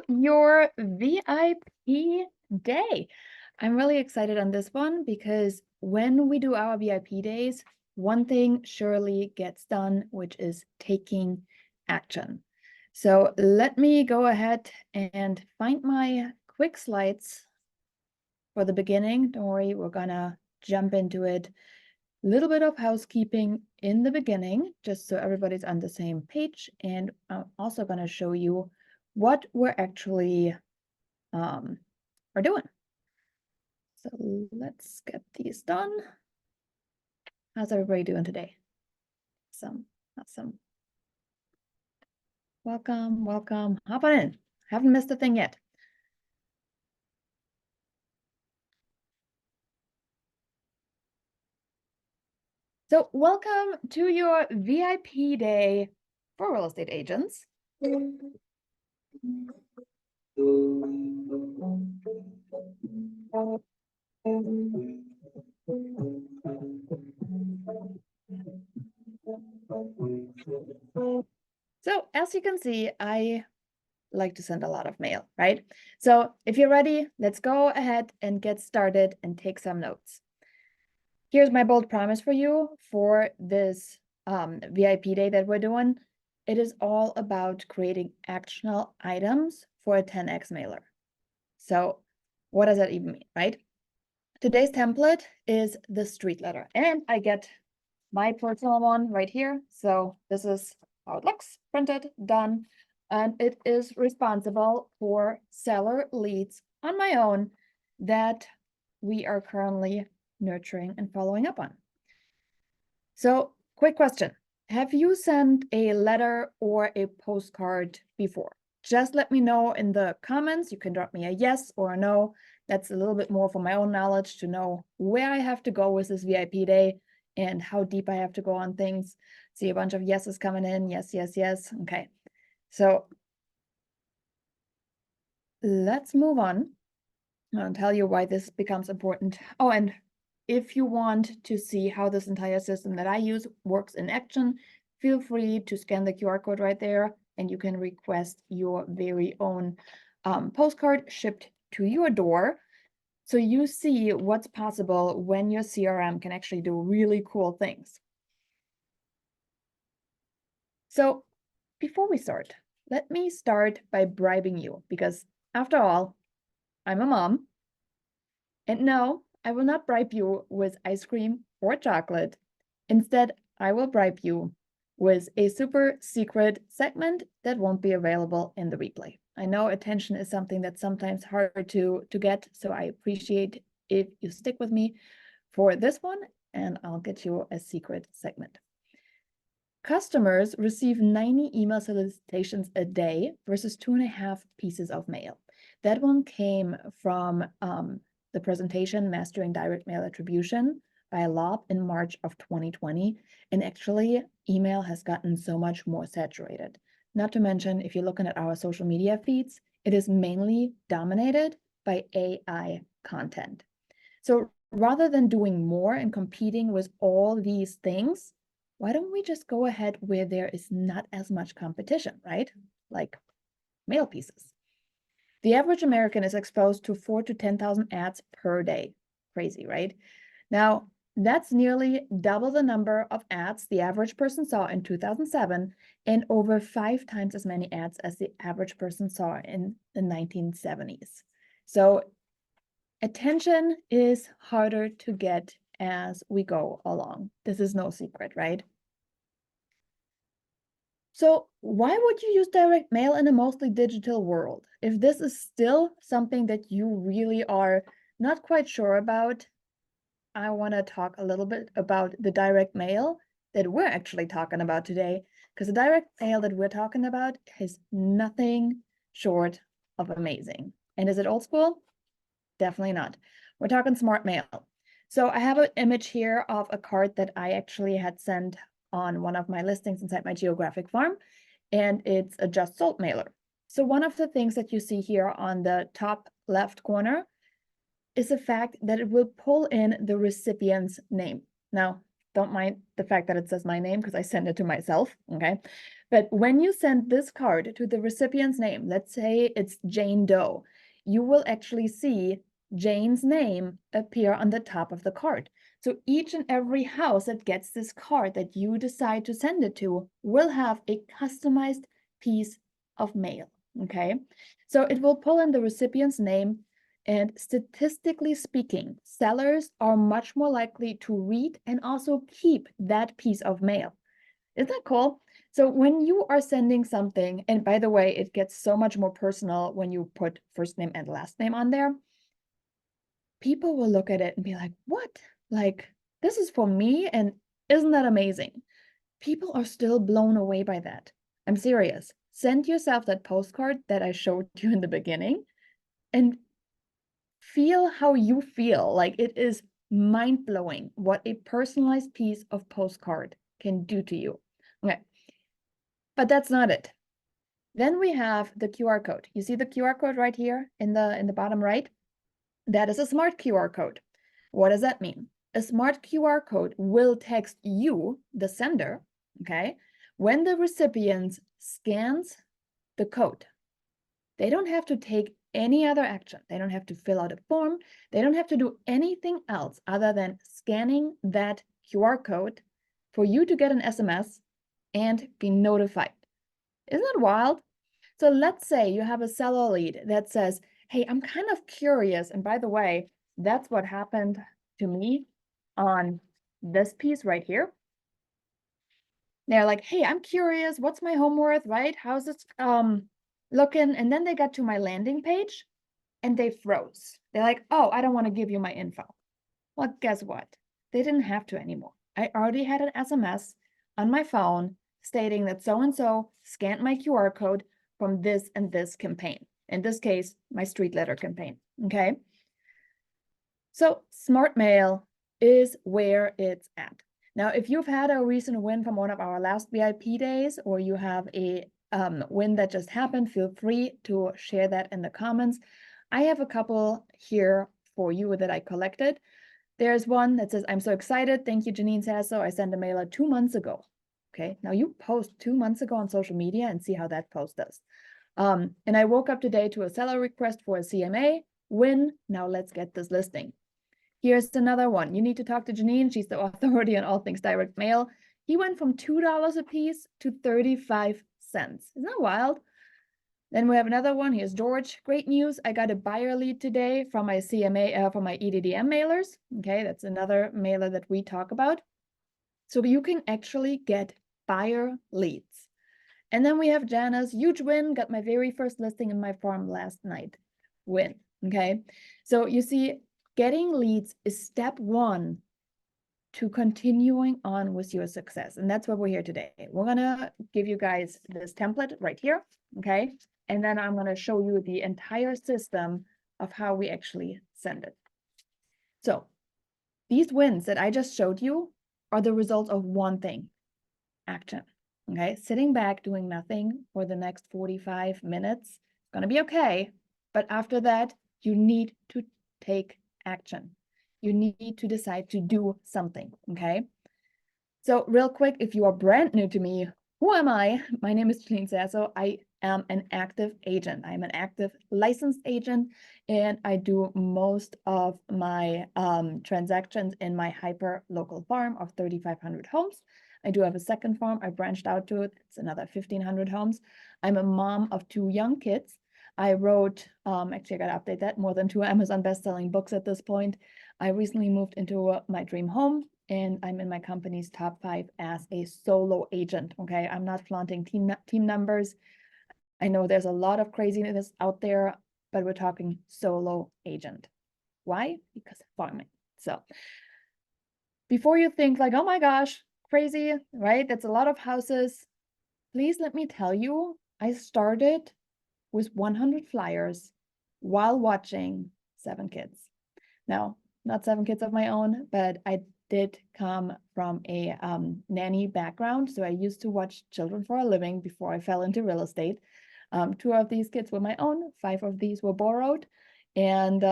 to your VIP day. I'm really excited on this one because when we do our VIP days, one thing surely gets done, which is taking action. So let me go ahead and find my quick slides for the beginning. Don't worry, we're gonna jump into it. Little bit of housekeeping in the beginning, just so everybody's on the same page. And I'm also going to show you what we're actually are doing. So let's get these done. How's everybody doing today? Awesome. Welcome, welcome. Hop on in. Haven't missed a thing yet. So welcome to your VIP day for real estate agents. So as you can see, I like to send a lot of mail, right? So if you're ready, let's go ahead and get started and take some notes. Here's my bold promise for you for this VIP day that we're doing. It is all about creating actionable items for a 10x mailer. So what does that even mean, right? Today's template is the street letter, and I get my personal one right here. So this is how it looks, printed, done, and it is responsible for seller leads on my own that we are currently nurturing and following up on. So quick question. Have you sent a letter or a postcard before? Just let me know in the comments. You can drop me a yes or a no. That's a little bit more for my own knowledge to know where I have to go with this VIP day and how deep I have to go on things. See a bunch of yeses coming in. Yes, yes, yes. Okay. So let's move on. I'll tell you why this becomes important. Oh, and if you want to see how this entire system that I use works in action, feel free to scan the QR code right there and you can request your very own postcard shipped to your door. So you see what's possible when your CRM can actually do really cool things. So before we start, let me start by bribing you because after all, I'm a mom. And no, I will not bribe you with ice cream or chocolate. Instead, I will bribe you with a super secret segment that won't be available in the replay. I know attention is something that's sometimes hard to get, so I appreciate if you stick with me for this one, and I'll get you a secret segment. Customers receive 90 email solicitations a day versus 2.5 pieces of mail. That one came from the presentation Mastering Direct Mail Attribution by Lob in March of 2020. And actually, email has gotten so much more saturated. Not to mention, if you're looking at our social media feeds, it is mainly dominated by AI content. So rather than doing more and competing with all these things, why don't we just go ahead where there is not as much competition, right? Like mail pieces. The average American is exposed to 4,000 to 10,000 ads per day. Crazy, right? Now, that's nearly double the number of ads the average person saw in 2007 and over 5 times as many ads as the average person saw in the 1970s. So attention is harder to get as we go along. This is no secret, right? So why would you use direct mail in a mostly digital world? If this is still something that you really are not quite sure about, I want to talk a little bit about the direct mail that we're actually talking about today, because the direct mail that we're talking about is nothing short of amazing. And is it old school? Definitely not. We're talking smart mail. So I have an image here of a card that I actually had sent on one of my listings inside my geographic farm, and it's a just sold mailer. So one of the things that you see here on the top left corner is the fact that it will pull in the recipient's name. Now, Don't mind the fact that it says my name because I send it to myself, okay? But when you send this card to the recipient's name, let's say it's Jane Doe, you will actually see Jane's name appear on the top of the card. So each and every house that gets this card that you decide to send it to will have a customized piece of mail, okay? So it will pull in the recipient's name, and statistically speaking, sellers are much more likely to read and also keep that piece of mail. Isn't that cool? So when you are sending something, and by the way, it gets so much more personal when you put first name and last name on there, people will look at it and be like, what? Like, this is for me, and isn't that amazing? People are still blown away by that. I'm serious. Send yourself that postcard that I showed you in the beginning and feel how you feel. Like, it is mind-blowing what a personalized piece of postcard can do to you. Okay, but that's not it. Then we have the QR code. You see the QR code right here in the bottom right? That is a smart QR code. What does that mean? A smart QR code will text you, the sender, okay, when the recipient scans the code. They don't have to take any other action. They don't have to fill out a form. They don't have to do anything else other than scanning that QR code for you to get an SMS and be notified. Isn't that wild? So let's say you have a seller lead that says, hey, I'm kind of curious. And by the way, that's what happened to me on this piece right here. They're like, hey, I'm curious. What's my home worth, right? How's it looking? And then they got to my landing page and they froze. They're like, oh, I don't want to give you my info. Well, guess what? They didn't have to anymore. I already had an SMS on my phone stating that so-and-so scanned my QR code from this and this campaign. In this case, my street letter campaign, okay? So smart mail is where it's at. Now, if you've had a recent win from one of our last VIP days, or you have a win that just happened, feel free to share that in the comments. I have a couple here for you that I collected. There's one that says, I'm so excited. Thank you, Janine Sasso. I sent a mailer 2 months ago. Okay, now you post 2 months ago on social media and see how that post does. And I woke up today to a seller request for a CMA win. Now let's get this listing. Here's another one. You need to talk to Janine. She's the authority on all things direct mail. He went from $2 a piece to 35 cents. Isn't that wild? Then we have another one. Here's George. Great news. I got a buyer lead today from my CMA, from my EDDM mailers. Okay, that's another mailer that we talk about. So you can actually get buyer leads. And then we have Jana's huge win. Got my very first listing in my farm last night. Win. Okay, so you see, getting leads is step one to continuing on with your success. And that's what we're here today. We're gonna give you guys this template right here, okay? And then I'm gonna show you the entire system of how we actually send it. So these wins that I just showed you are the result of one thing, action, okay? Sitting back, doing nothing for the next 45 minutes, it's gonna be okay. But after that, you need to take action. You need to decide to do something, okay? So real quick, if you are brand new to me, who am I? My name is Janine Sasso. I am an active agent. I'm an active licensed agent, and I do most of my transactions in my hyper local farm of 3,500 homes. I do have a second farm. I branched out to it. It's another 1,500 homes. I'm a mom of 2 young kids. I wrote, actually I gotta update that, more than 2 Amazon best-selling books at this point. I recently moved into my dream home, and I'm in my company's top 5 as a solo agent, okay? I'm not flaunting team numbers. I know there's a lot of craziness out there, but we're talking solo agent. Why? Because farming. So before you think like, oh my gosh, crazy, right? That's a lot of houses. Please let me tell you, I started with 100 flyers while watching 7 kids. Now, not 7 kids of my own, but I did come from a nanny background. So I used to watch children for a living before I fell into real estate. 2 of these kids were my own, 5 of these were borrowed. And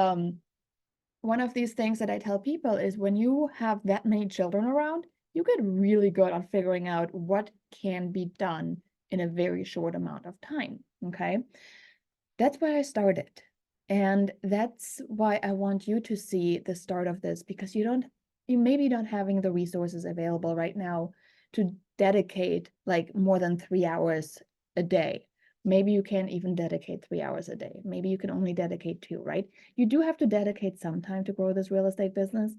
one of these things that I tell people is when you have that many children around, you get really good on figuring out what can be done in a very short amount of time, okay? That's where I started. And that's why I want you to see the start of this, because you maybe don't having the resources available right now to dedicate like more than 3 hours a day. Maybe you can't even dedicate 3 hours a day. Maybe you can only dedicate 2, right? You do have to dedicate some time to grow this real estate business.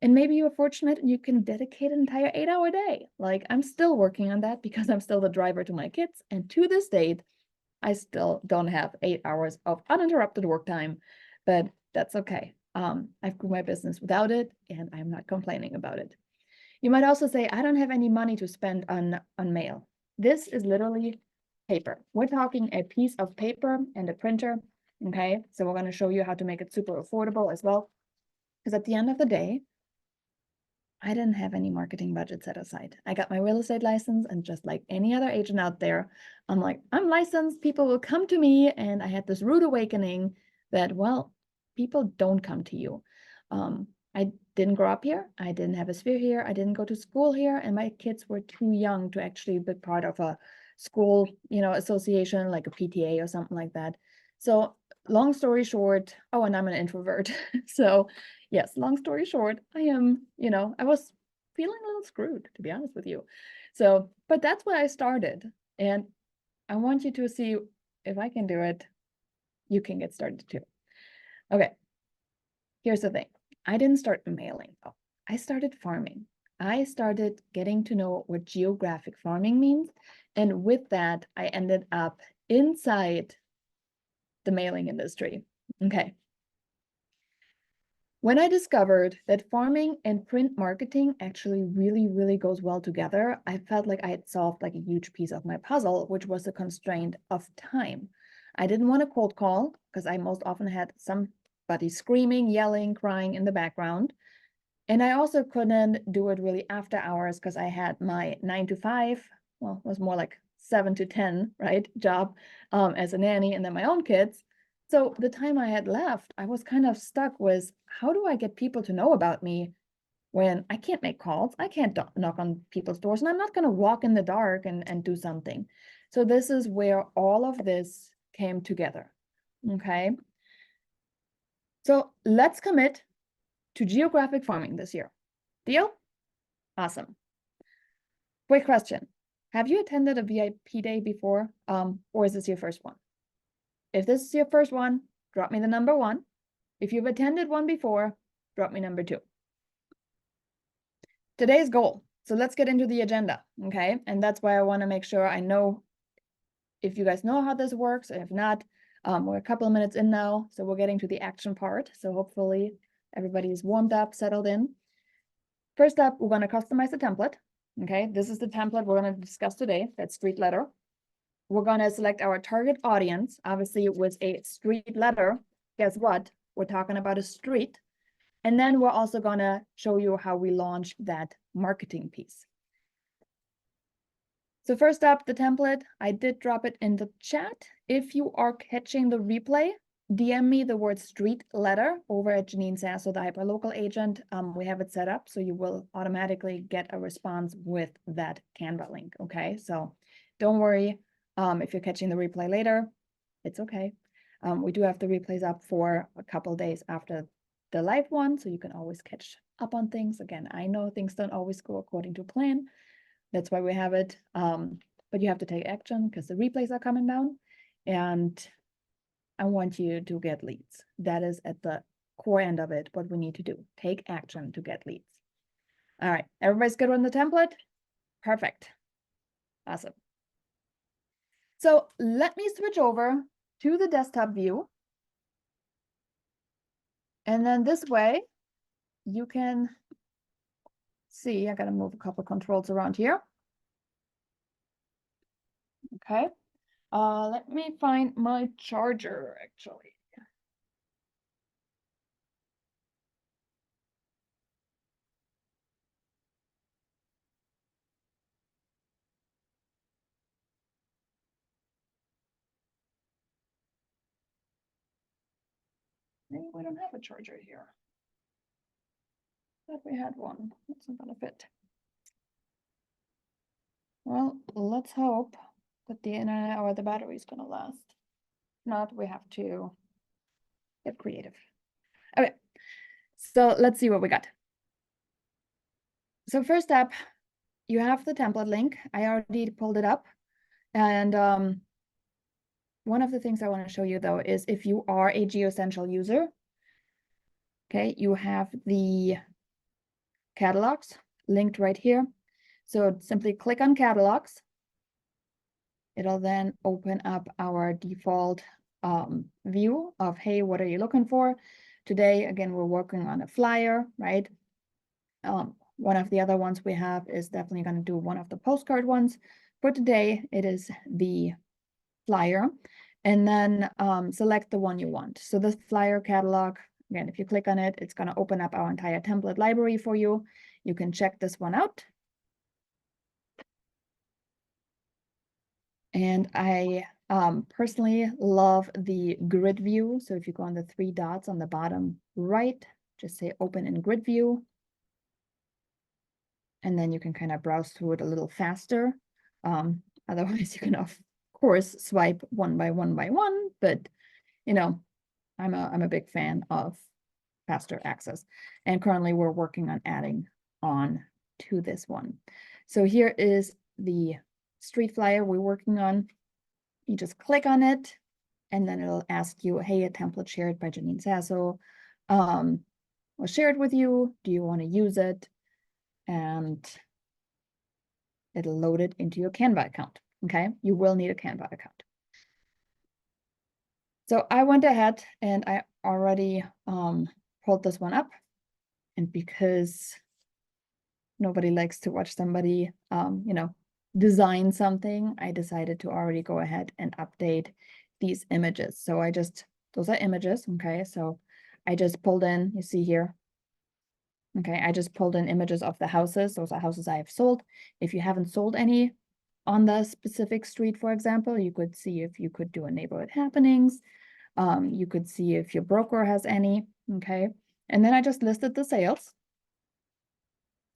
And maybe you're fortunate and you can dedicate an entire 8-hour day. Like I'm still working on that because I'm still the driver to my kids. And to this date, I still don't have 8 hours of uninterrupted work time, but that's okay. I've grew my business without it, and I'm not complaining about it. You might also say, I don't have any money to spend on mail. This is literally paper. We're talking a piece of paper and a printer. Okay, so we're going to show you how to make it super affordable as well. Because at the end of the day, I didn't have any marketing budget set aside. I got my real estate license, and just like any other agent out there, I'm like, I'm licensed, people will come to me. And I had this rude awakening that, well, people don't come to you. I didn't grow up here. I didn't have a sphere here. I didn't go to school here. And my kids were too young to actually be part of a school, association like a PTA or something like that. So long story short, oh, and I'm an introvert. So yes, long story short, I was feeling a little screwed, to be honest with you. So, but that's where I started. And I want you to see if I can do it, you can get started too. Okay, here's the thing. I didn't start mailing though. I started farming. I started getting to know what geographic farming means. And with that, I ended up inside the mailing industry. Okay. When I discovered that farming and print marketing actually really, really goes well together, I felt like I had solved like a huge piece of my puzzle, which was the constraint of time. I didn't want to cold call because I most often had somebody screaming, yelling, crying in the background. And I also couldn't do it really after hours because I had my 9 to 5, well, it was more like 7 to 10, right, job as a nanny, and then my own kids. So the time I had left, I was kind of stuck with how do I get people to know about me when I can't make calls, I can't knock on people's doors, and I'm not going to walk in the dark and do something. So this is where all of this came together. Okay. So let's commit to geographic farming this year. Deal? Awesome. Quick question. Have you attended a VIP day before? Or is this your first one? If this is your first one, drop me the number 1. If you've attended one before, drop me number 2. Today's goal. So let's get into the agenda, okay? And that's why I want to make sure I know if you guys know how this works. If not, we're a couple of minutes in now, so we're getting to the action part. So hopefully everybody is warmed up, settled in. First up, we're going to customize the template. Okay, this is the template we're going to discuss today. That's street letter. We're going to select our target audience. Obviously, with a street letter, guess what? We're talking about a street. And then we're also going to show you how we launch that marketing piece. So first up, the template. I did drop it in the chat. If you are catching the replay, DM me the word street letter over at Janine Sasso, the hyperlocal agent. We have it set up, so you will automatically get a response with that Canva link, okay? So don't worry if you're catching the replay later, it's okay. We do have the replays up for a couple days after the live one, so you can always catch up on things. Again, I know things don't always go according to plan. That's why we have it. But you have to take action because the replays are coming down, and I want you to get leads. That is at the core end of it, what we need to do. Take action to get leads. All right, everybody's good on the template? Perfect. Awesome. So let me switch over to the desktop view. And then this way, you can see, I gotta move a couple controls around here. Okay. Let me find my charger, actually. Maybe we don't have a charger here. Thought we had one. That's not gonna fit. Well, let's hope that the internet or the battery is gonna last. If not, we have to get creative. Okay, so let's see what we got. So first up, you have the template link. I already pulled it up. And one of the things I want to show you though is if you are a GeoCentral user, okay, you have the catalogs linked right here. So simply click on catalogs. It'll then open up our default view of, hey, what are you looking for? Today, again, we're working on a flyer, right? One of the other ones we have is definitely going to do one of the postcard ones. For today, it is the flyer, and then select the one you want. So the flyer catalog, again, if you click on it, it's going to open up our entire template library for you. You can check this one out. And I personally love the grid view. So if you go on the three dots on the bottom right, just say open in grid view. And then you can kind of browse through it a little faster. Otherwise, you can, of course, swipe one by one, but you know, I'm a big fan of faster access. And currently we're working on adding on to this one. So here is the street flyer we're working on. You just click on it and then it'll ask you, hey, a template shared by Janine Sasso was shared with you. Do you want to use it? And it'll load it into your Canva account. Okay, you will need a Canva account. So I went ahead and I already pulled this one up. And because nobody likes to watch somebody, design something, I decided to already go ahead and update these images. So those are images, okay? So I just pulled in, you see here, okay, I just pulled in images of the houses. Those are houses I have sold. If you haven't sold any on the specific street, for example, you could see if you could do a neighborhood happenings. You could see if your broker has any, okay? And then I just listed the sales.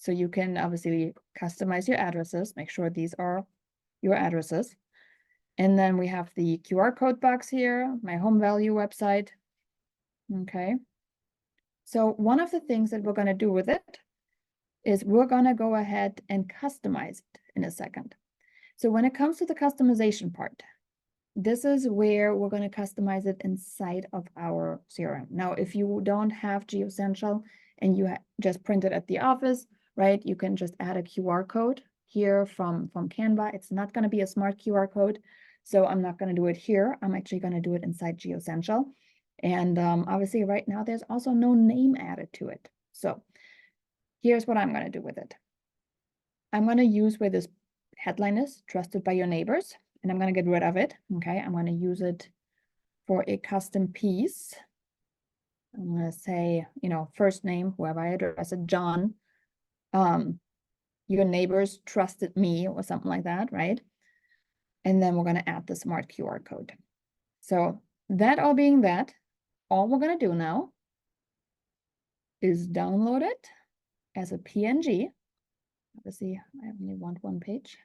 So you can obviously customize your addresses, make sure these are your addresses. And then we have the QR code box here, my home value website. Okay. So one of the things that we're going to do with it is we're going to go ahead and customize it in a second. So when it comes to the customization part, this is where we're going to customize it inside of our CRM. Now, if you don't have GeoCentral and you just print it at the office, right, you can just add a QR code here from Canva. It's not going to be a smart QR code, so I'm not going to do it here. I'm actually going to do it inside GeoCentral. And obviously right now there's also no name added to it. So here's what I'm going to do with it. I'm going to use where this headline is, trusted by your neighbors, and I'm going to get rid of it. Okay, I'm going to use it for a custom piece. I'm going to say, first name, whoever I address it, John. Your neighbors trusted me or something like that, right? And then we're going to add the smart QR code. So that all being that, all we're going to do now is download it as a PNG. Obviously, I only want one page,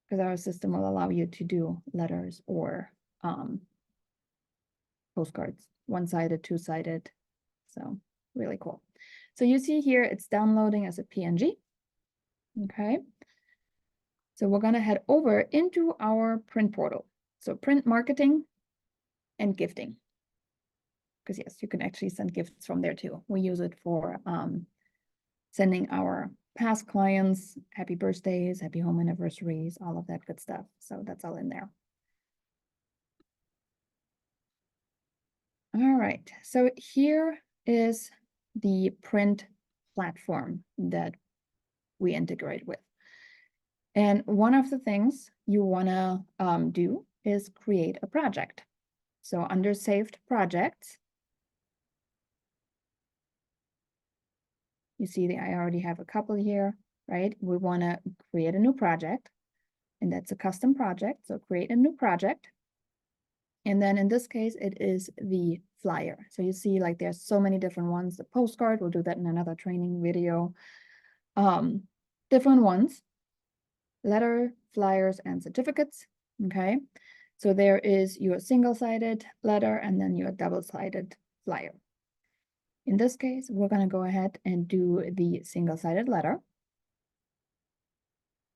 because our system will allow you to do letters or postcards, one-sided, two-sided. So really cool. So you see here, it's downloading as a PNG. Okay. So we're going to head over into our print portal. So print marketing and gifting. Because yes, you can actually send gifts from there too. We use it for sending our past clients happy birthdays, happy home anniversaries, all of that good stuff. So that's all in there. All right, so here is the print platform that we integrate with. And one of the things you want to do is create a project. So under saved projects, you see that I already have a couple here, right? We want to create a new project, and that's a custom project. So create a new project. And then in this case, it is the flyer. So you see like there's so many different ones. The postcard, we'll do that in another training video. different ones: letter, flyers, and certificates. Okay, so there is your single-sided letter and then your double-sided flyer. In this case, we're going to go ahead and do the single-sided letter.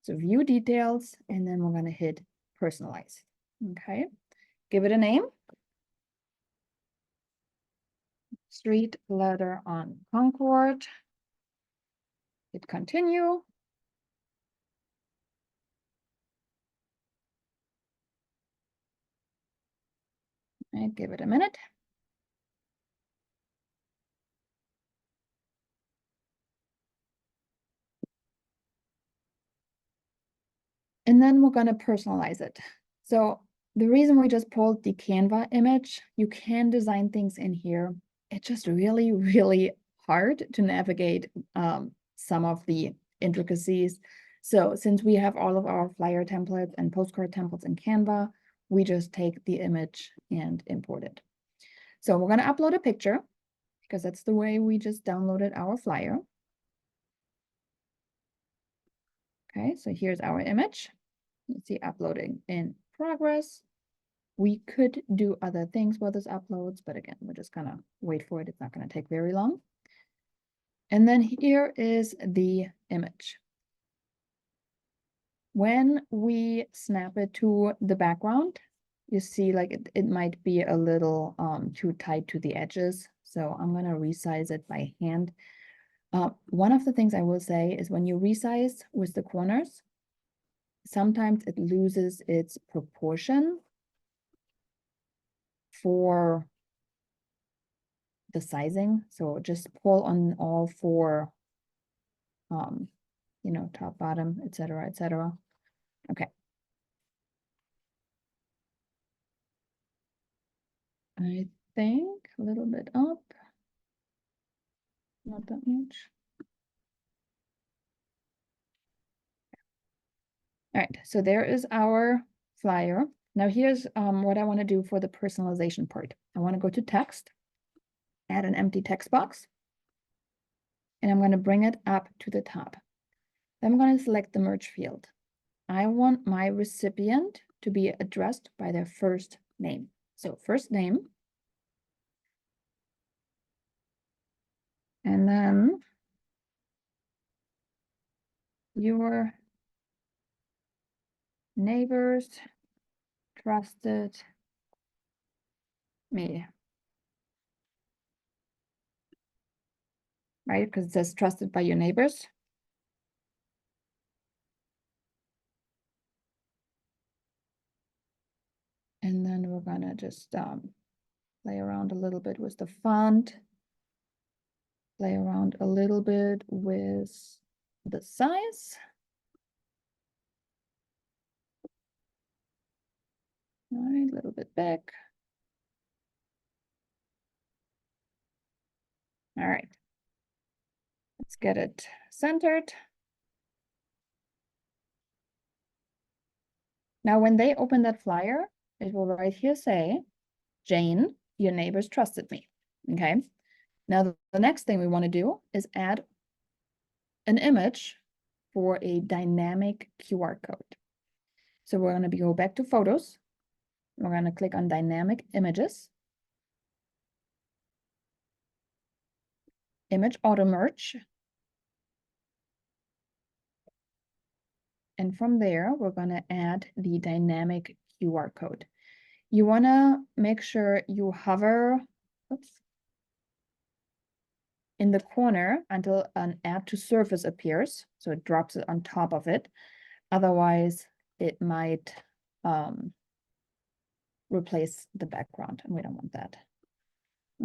So view details, and then we're going to hit personalize. Okay, give it a name. Street letter on Concord. Hit continue. And give it a minute. And then we're going to personalize it. So the reason we just pulled the Canva image, you can design things in here. It's just really, really hard to navigate some of the intricacies. So since we have all of our flyer templates and postcard templates in Canva, we just take the image and import it. So we're going to upload a picture because that's the way we just downloaded our flyer. Okay, so here's our image. You see uploading in progress. We could do other things while this uploads, but again, we're just gonna wait for it. It's not gonna take very long. And then here is the image. When we snap it to the background, you see like it might be a little too tight to the edges. So I'm gonna resize it by hand. One of the things I will say is when you resize with the corners, sometimes it loses its proportion for the sizing. So just pull on all four, you know, top, bottom, etc., etc. Okay. I think a little bit up, not that much. All right, so there is our flyer. Now here's what I want to do for the personalization part. I want to go to text, add an empty text box, and I'm going to bring it up to the top. Then I'm going to select the merge field. I want my recipient to be addressed by their first name. So first name. And then your neighbors trusted me, right? Because it says trusted by your neighbors. And then we're gonna just play around a little bit with the font, play around a little bit with the size. All right, a little bit back. All right, let's get it centered. Now, when they open that flyer, it will right here say, Jane, your neighbors trusted me, okay? Now, the next thing we want to do is add an image for a dynamic QR code. So we're going to go back to photos. We're going to click on dynamic images. Image auto merge. And from there, we're going to add the dynamic QR code. You want to make sure you hover, in the corner until an add to surface appears. So it drops it on top of it. Otherwise, it might replace the background, and we don't want that.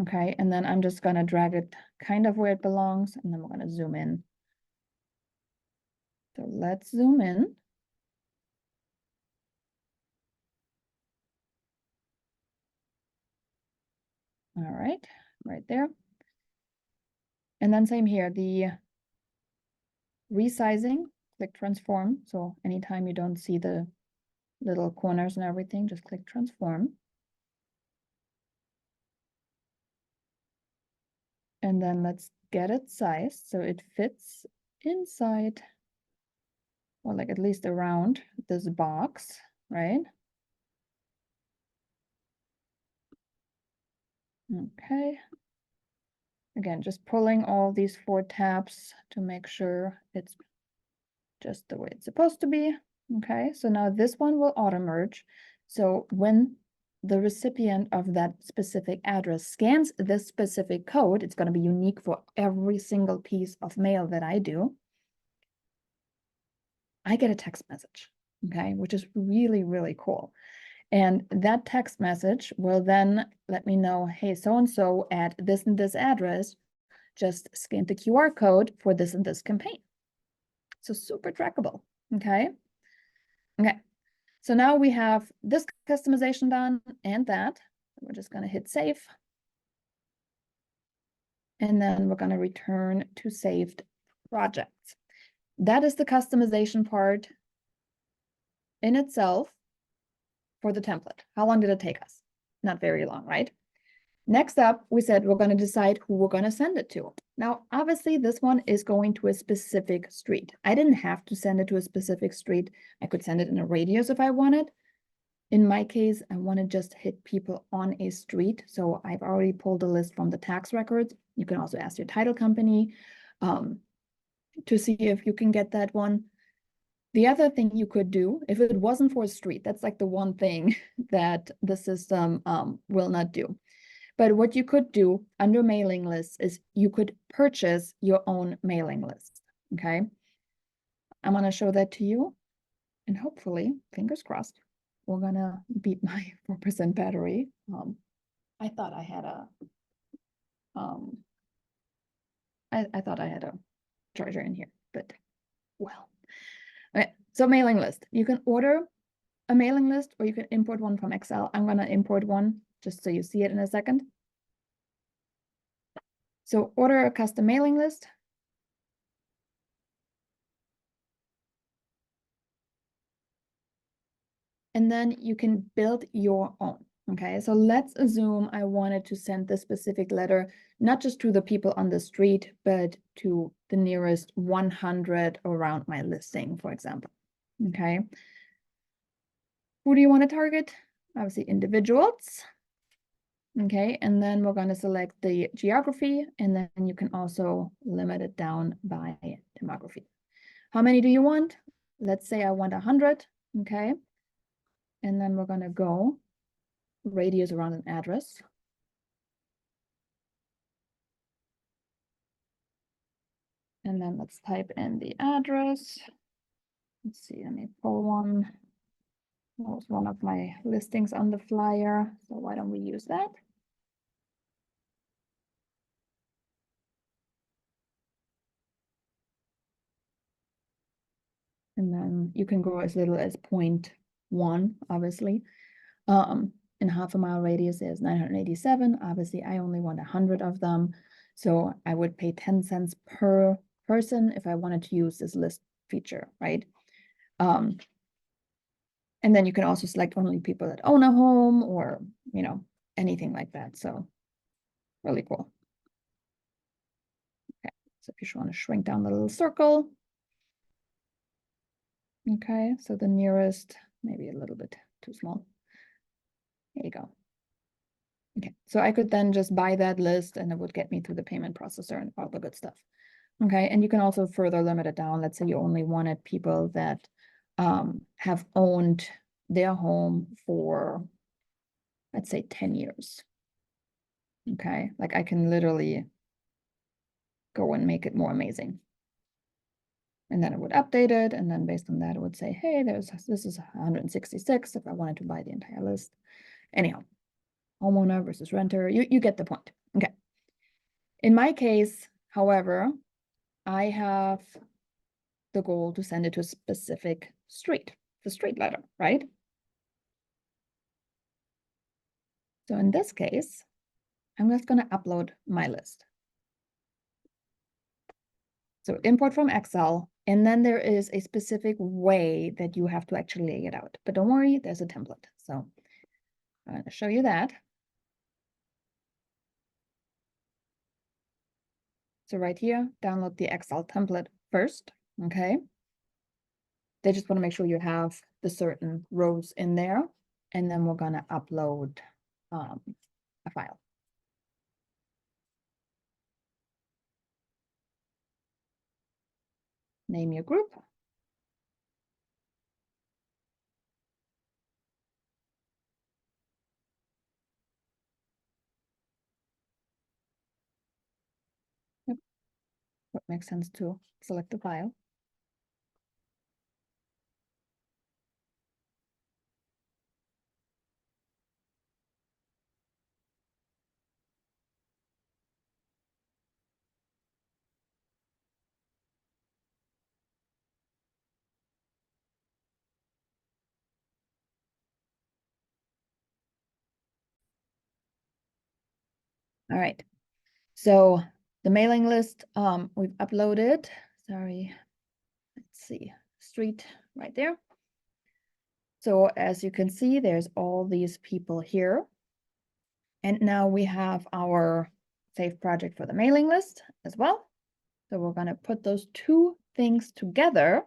Okay, and then I'm just gonna drag it kind of where it belongs, and then we're gonna zoom in. So let's zoom in. All right, right there. And then same here, the resizing, click transform. So anytime you don't see the little corners and everything, just click transform. And then let's get it sized so it fits inside or like at least around this box, right? Okay. Again, just pulling all these 4 tabs to make sure it's just the way it's supposed to be. Okay, so now this one will auto merge. So when the recipient of that specific address scans this specific code, it's going to be unique for every single piece of mail that I do. I get a text message, okay, which is really, really cool. And that text message will then let me know, hey, so-and-so at this and this address just scanned the QR code for this and this campaign. So super trackable, okay? Okay, so now we have this customization done and that. We're just gonna hit save. And then we're gonna return to saved projects. That is the customization part in itself for the template. How long did it take us? Not very long, right? Next up, we said we're going to decide who we're going to send it to. Now, obviously, this one is going to a specific street. I didn't have to send it to a specific street. I could send it in a radius if I wanted. In my case, I want to just hit people on a street. So I've already pulled a list from the tax records. You can also ask your title company to see if you can get that one. The other thing you could do, if it wasn't for a street, that's like the one thing that the system will not do. But what you could do under mailing lists is you could purchase your own mailing list, okay? I'm gonna show that to you, and hopefully, fingers crossed, we're gonna beat my 4% battery. I thought I had a, I thought I had a charger in here, but well. Okay, so mailing list. You can order a mailing list or you can import one from Excel. I'm gonna import one just so you see it in a second. So order a custom mailing list. And then you can build your own. Okay, so let's assume I wanted to send this specific letter, not just to the people on the street, but to the nearest 100 around my listing, for example. Okay. Who do you want to target? Obviously individuals. Okay, and then we're going to select the geography, and then you can also limit it down by demography. How many do you want? Let's say I want 100, okay? And then we're going to go radius around an address. And then let's type in the address. Let's see, let me pull one. That was one of my listings on the flyer. So why don't we use that? And then you can go as little as 0.1, obviously. In half a mile radius is 987. Obviously, I only want 100 of them. So I would pay 10 cents per person if I wanted to use this list feature, right? And then you can also select only people that own a home or, you know, anything like that. So really cool. Okay, so if you want to shrink down the little circle. Okay, so the nearest, maybe a little bit too small. There you go. Okay, so I could then just buy that list and it would get me through the payment processor and all the good stuff. Okay, and you can also further limit it down. Let's say you only wanted people that have owned their home for, let's say, 10 years. Okay, like I can literally go and make it more amazing. And then it would update it, and then based on that, it would say, hey, this is 166 if I wanted to buy the entire list. Anyhow, homeowner versus renter, you get the point. Okay. In my case, however, I have the goal to send it to a specific street, the street letter, right? So in this case, I'm just going to upload my list. So import from Excel, and then there is a specific way that you have to actually lay it out. But don't worry, there's a template. So I'm going to show you that. So right here, download the Excel template first, okay? they just want to make sure you have the certain rows in there, and then we're gonna upload a file. Name your group. Yep. What makes sense to select the file. All right. So the mailing list we've uploaded. Sorry. Let's see. Street right there. So as you can see, there's all these people here. And now we have our save project for the mailing list as well. So we're going to put those two things together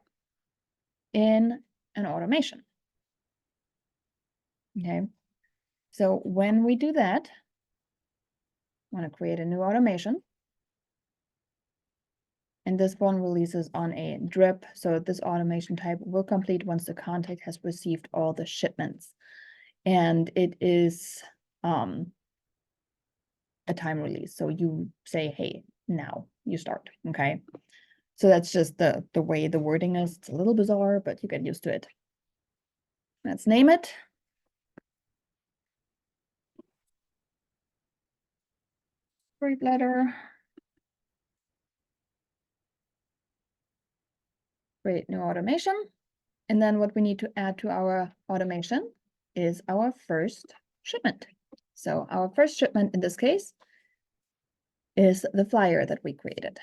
in an automation. Okay. So when we do that, I want to create a new automation. And this one releases on a drip. So this automation type will complete once the contact has received all the shipments. And it is a time release. So you say, hey, now you start. Okay. So that's just the way the wording is. It's a little bizarre, but you get used to it. Let's name it. Great letter. Create new automation. And then what we need to add to our automation is our first shipment. So our first shipment in this case is the flyer that we created.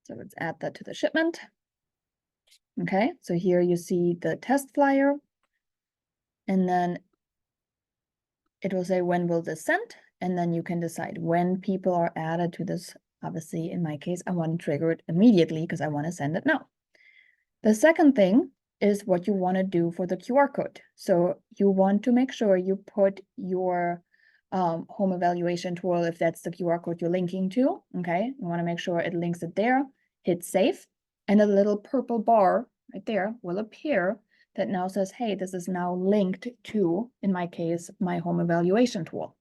So let's add that to the shipment. Okay, so here you see the test flyer. And then it will say, when will this send? And then you can decide when people are added to this. Obviously, in my case, I want to trigger it immediately because I want to send it now. The second thing is what you want to do for the QR code. So you want to make sure you put your home evaluation tool, if that's the QR code you're linking to, okay? You want to make sure it links it there, hit save, and a little purple bar right there will appear that now says, hey, this is now linked to, in my case, my home evaluation tool.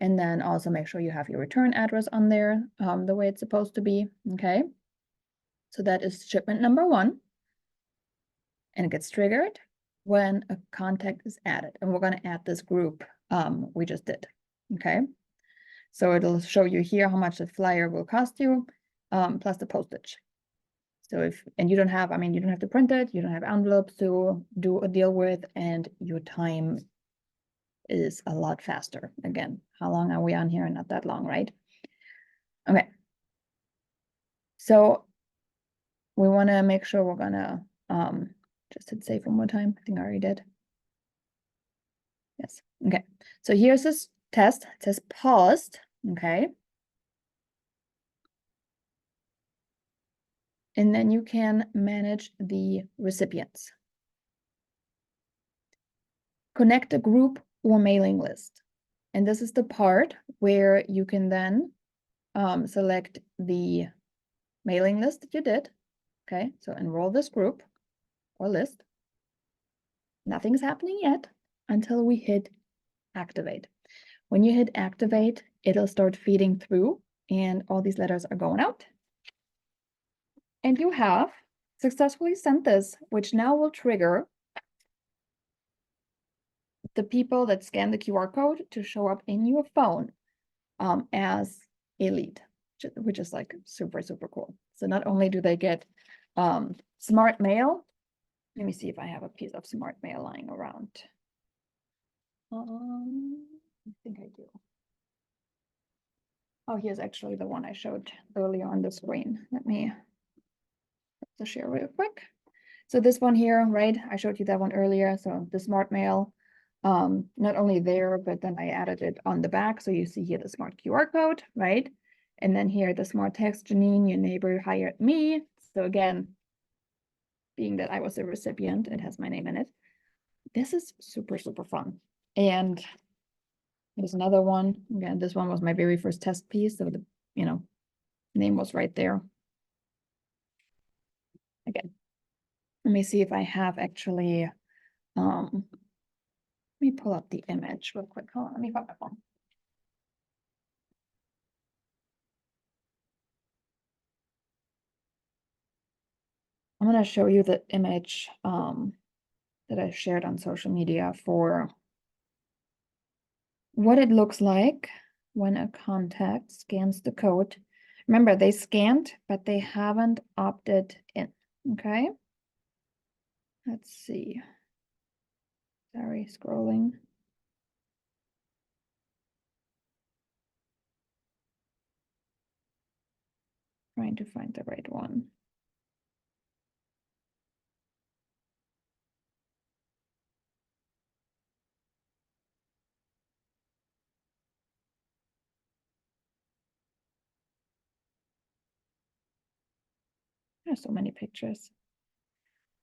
And then also make sure you have your return address on there the way it's supposed to be, okay? So that is shipment number 1. And it gets triggered when a contact is added. And we're going to add this group we just did, okay? So it'll show you here how much the flyer will cost you, plus the postage. So and you don't have, you don't have to print it, you don't have envelopes to do a deal with, and your time is a lot faster. Again, how long are we on here? Not that long, right? Okay. So we want to make sure we're gonna just hit save one more time. I think I already did. Yes. Okay. So here's this test. It says paused. Okay. And then you can manage the recipients. Connect a group or mailing list. And this is the part where you can then select the mailing list that you did. Okay, so enroll this group or list. Nothing's happening yet until we hit activate. When you hit activate, it'll start feeding through and all these letters are going out. And you have successfully sent this, which now will trigger the people that scan the QR code to show up in your phone as a lead, which is like super, super cool. So not only do they get smart mail, let me see if I have a piece of smart mail lying around. I think I do. Oh, here's actually the one I showed earlier on the screen. Let me share real quick. So this one here, right? I showed you that one earlier. So the smart mail, not only there, but then I added it on the back. So you see here the smart QR code, right? And then here, the smart text, Janine, your neighbor hired me. So again, being that I was the recipient, it has my name in it. This is super, super fun. And there's another one. Again, this one was my very first test piece. So the, name was right there. Again, let me see if I have actually, let me pull up the image real quick. Hold on, let me find my phone. I'm going to show you the image that I shared on social media for what it looks like when a contact scans the code. Remember, they scanned, but they haven't opted in, okay? Let's see. Sorry, scrolling. Trying to find the right one. There's so many pictures.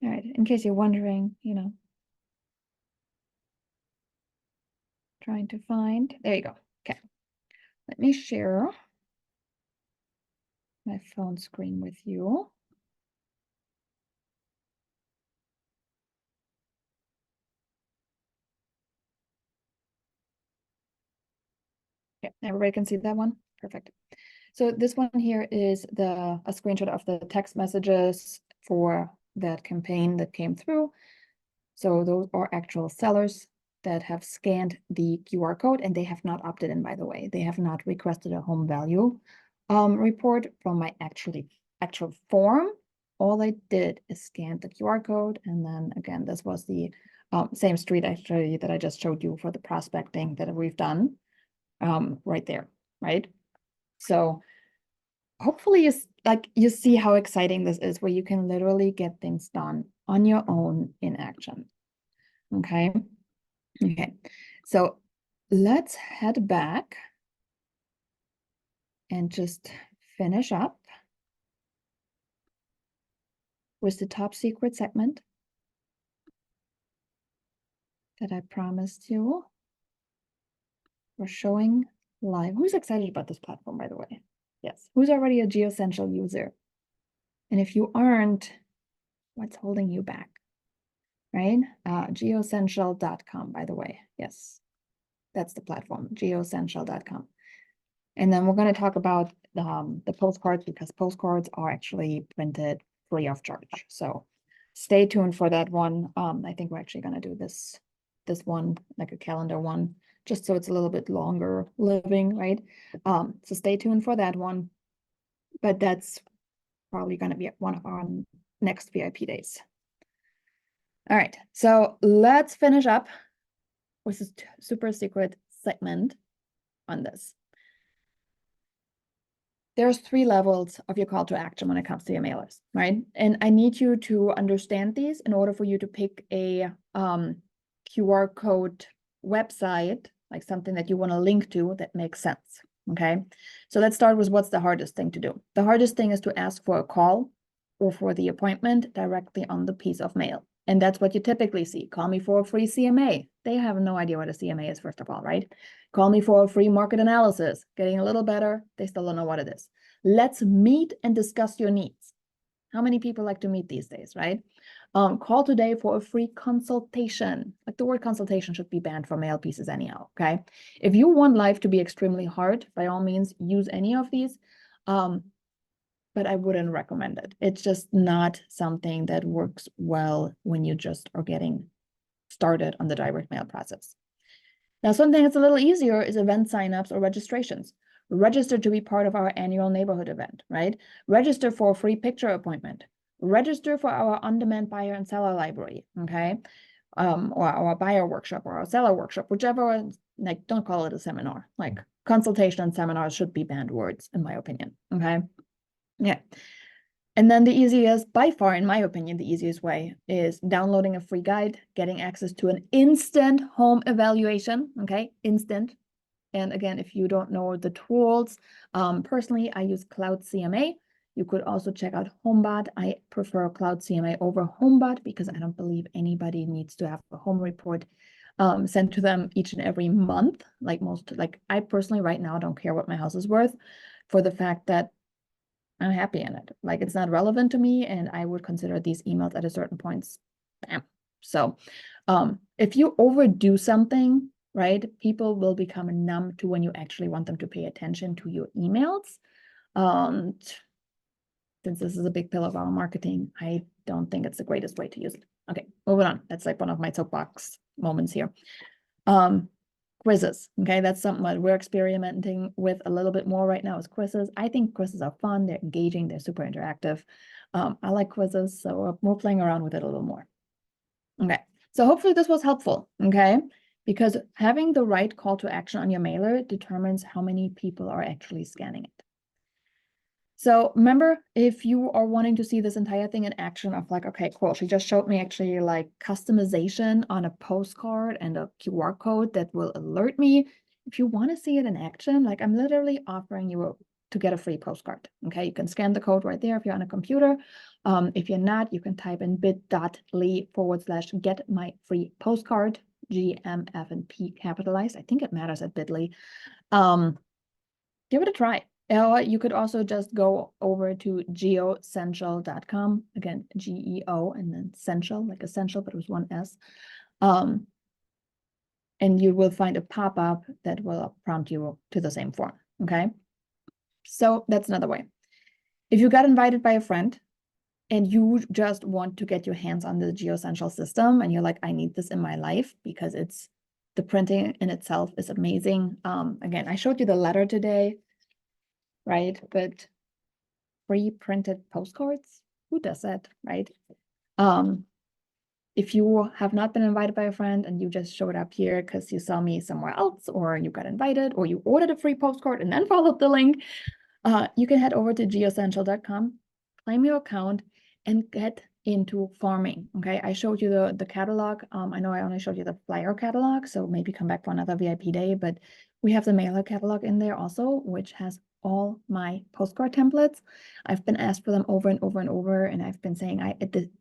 All right, in case you're wondering, trying to find, there you go. Okay, let me share my phone screen with you. Okay, everybody can see that one? Perfect. So this one here is a screenshot of the text messages for that campaign that came through. So those are actual sellers that have scanned the QR code, and they have not opted in, by the way. They have not requested a home value report from my actual form. All I did is scan the QR code. And then again, this was the same street actually that I just showed you for the prospecting that we've done right there, right? So hopefully you see how exciting this is, where you can literally get things done on your own in action. Okay. Okay. So let's head back and just finish up with the top secret segment that I promised you. We're showing live. Who's excited about this platform, by the way? Yes. Who's already a GeoCentral user? And if you aren't, what's holding you back? Right? GeoCentral.com, by the way. Yes. That's the platform, geocentral.com. And then we're going to talk about the postcards, because postcards are actually printed free of charge. So stay tuned for that one. I think we're actually going to do this one, like a calendar one, just so it's a little bit longer living, right? So stay tuned for that one. But that's probably going to be one of our next VIP days. All right, so let's finish up with this super secret segment on this. There's 3 levels of your call to action when it comes to your mailers, right? And I need you to understand these in order for you to pick a QR code website, like something that you want to link to that makes sense, okay? So let's start with what's the hardest thing to do. The hardest thing is to ask for a call or for the appointment directly on the piece of mail. And that's what you typically see. Call me for a free CMA. They have no idea what a CMA is, first of all, right? Call me for a free market analysis. Getting a little better. They still don't know what it is. Let's meet and discuss your needs. How many people like to meet these days, right? Call today for a free consultation. Like, the word consultation should be banned from mail pieces anyhow, okay? If you want life to be extremely hard, by all means, use any of these. But I wouldn't recommend it. It's just not something that works well when you just are getting started on the direct mail process. Now, something that's a little easier is event signups or registrations. Register to be part of our annual neighborhood event, right? Register for a free picture appointment. Register for our on-demand buyer and seller library, okay? Or our buyer workshop or our seller workshop, whichever, like, don't call it a seminar. Like, consultation and seminars should be banned words, in my opinion, okay? Yeah. And then the easiest, by far, in my opinion, the easiest way is downloading a free guide, getting access to an instant home evaluation, okay? Instant. And again, if you don't know the tools, personally, I use Cloud CMA. You could also check out HomeBot. I prefer Cloud CMA over HomeBot because I don't believe anybody needs to have a home report sent to them each and every month. Like I personally right now don't care what my house is worth for the fact that I'm happy in it. Like it's not relevant to me, and I would consider these emails at a certain point spam. So if you overdo something, right, people will become numb to when you actually want them to pay attention to your emails. Since this is a big pillar of our marketing, I don't think it's the greatest way to use it. Okay, moving on. That's like one of my soapbox moments here. Quizzes. Okay, that's something that we're experimenting with a little bit more right now is quizzes. I think quizzes are fun. They're engaging. They're super interactive. I like quizzes, so we're playing around with it a little more. Okay, so hopefully this was helpful. Okay, because having the right call to action on your mailer determines how many people are actually scanning it. So remember, if you are wanting to see this entire thing in action of like, okay, cool, she just showed me actually like customization on a postcard and a QR code that will alert me. If you want to see it in action, like I'm literally offering you to get a free postcard. Okay, you can scan the code right there if you're on a computer. If you're not, you can type in bit.ly/get my free postcard, G, M, F, and P capitalized. I think it matters at Bitly. Give it a try. Or you could also just go over to geocentral.com. Again, GEO and then Central, like essential, but it was one S. And you will find a pop-up that will prompt you to the same form. Okay. So that's another way. If you got invited by a friend and you just want to get your hands on the GeoCentral system and you're like, I need this in my life because the printing in itself is amazing. Again, I showed you the letter today. Right? But pre-printed postcards, who does that, right? If you have not been invited by a friend and you just showed up here because you saw me somewhere else, or you got invited, or you ordered a free postcard and then followed the link, you can head over to geocentral.com, claim your account, and get into farming. Okay, I showed you the catalog. I know I only showed you the flyer catalog, so maybe come back for another VIP day, but we have the mailer catalog in there also, which has all my postcard templates. I've been asked for them over and over and over, and I've been saying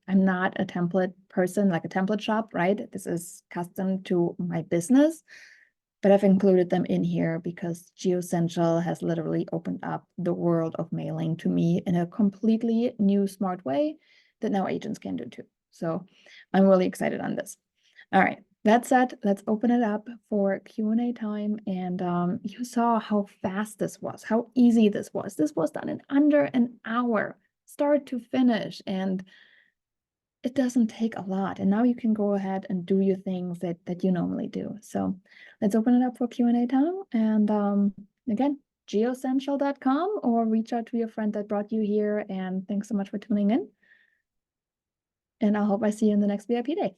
I'm not a template person, like a template shop, right? This is custom to my business, but I've included them in here because GeoCentral has literally opened up the world of mailing to me in a completely new, smart way that now agents can do too. So I'm really excited on this. All right. That said, let's open it up for Q&A time. And you saw how fast this was, how easy this was. This was done in under an hour, start to finish. And it doesn't take a lot. And now you can go ahead and do your things that you normally do. So let's open it up for Q&A time. And again, geocentral.com, or reach out to your friend that brought you here. And thanks so much for tuning in. And I hope I see you in the next VIP day.